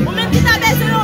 Ou même qui t'a baisé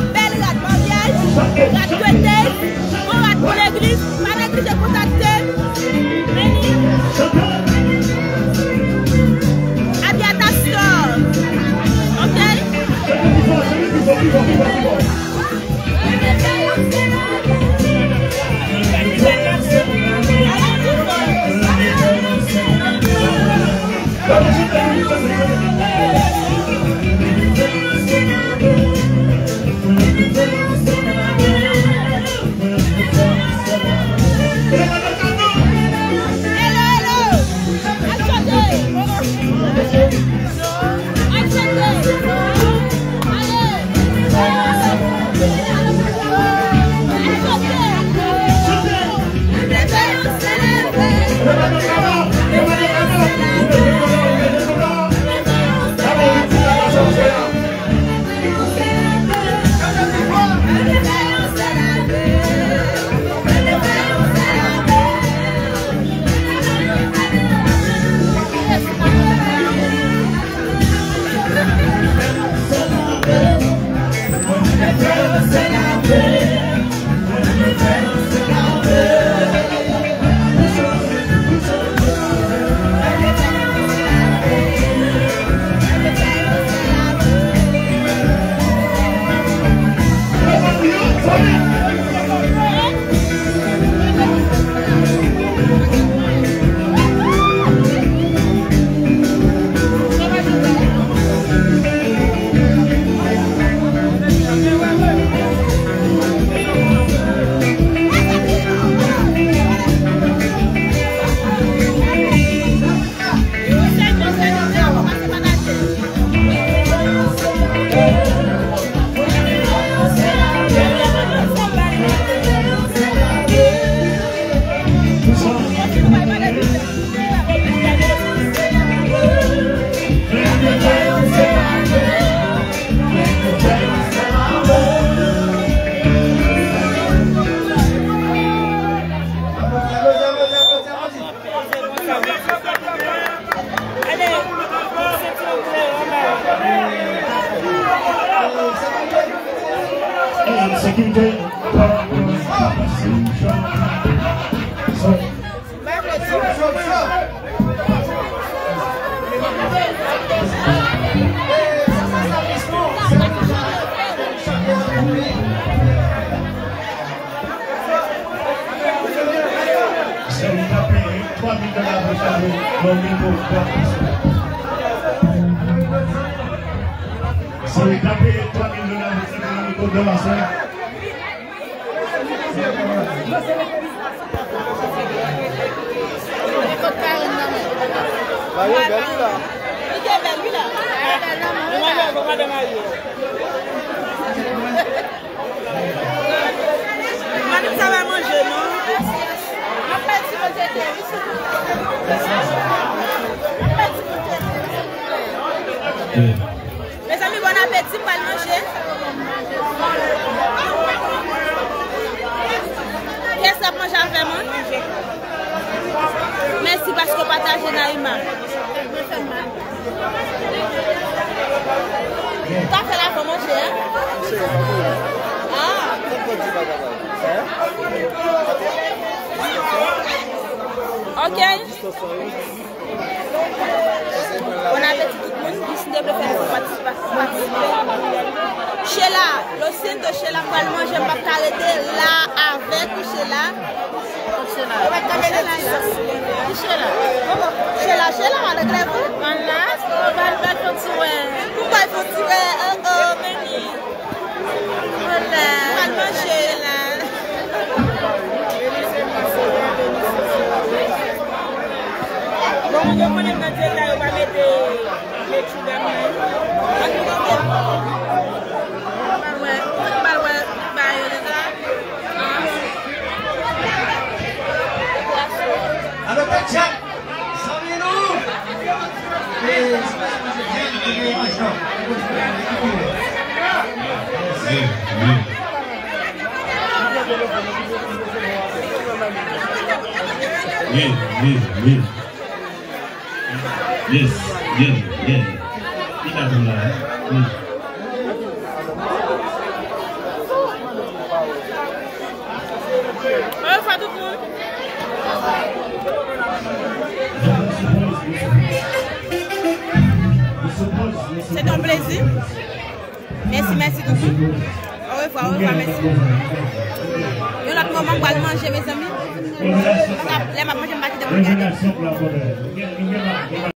Mes amis, bon appétit pour le manger. Qu'est-ce que ça mange avec moi? Merci parce que vous partagez Naïma. T'as fait là pour manger, hein? Ah! Ok. Bon appétit tout le monde, décidez de faire une participation. Sheila, le signe de Sheila pour le manger, je vais t'arrêter là avec Sheila. Sheila, Sheila, on a le grève. Voilà, pourquoi il faut tirer? Pourquoi il faut tirer? Meni. Voilà, on va le manger là. Bon, on va mettre là, on va mettre les choux d'amour. Alors, Tchak, saluez-nous! Yes. Il a tout là. C'est un plaisir. Merci beaucoup. Au revoir, merci. Et l'autre moment, on va manger, mes amis. Les mamans, je vais me battre de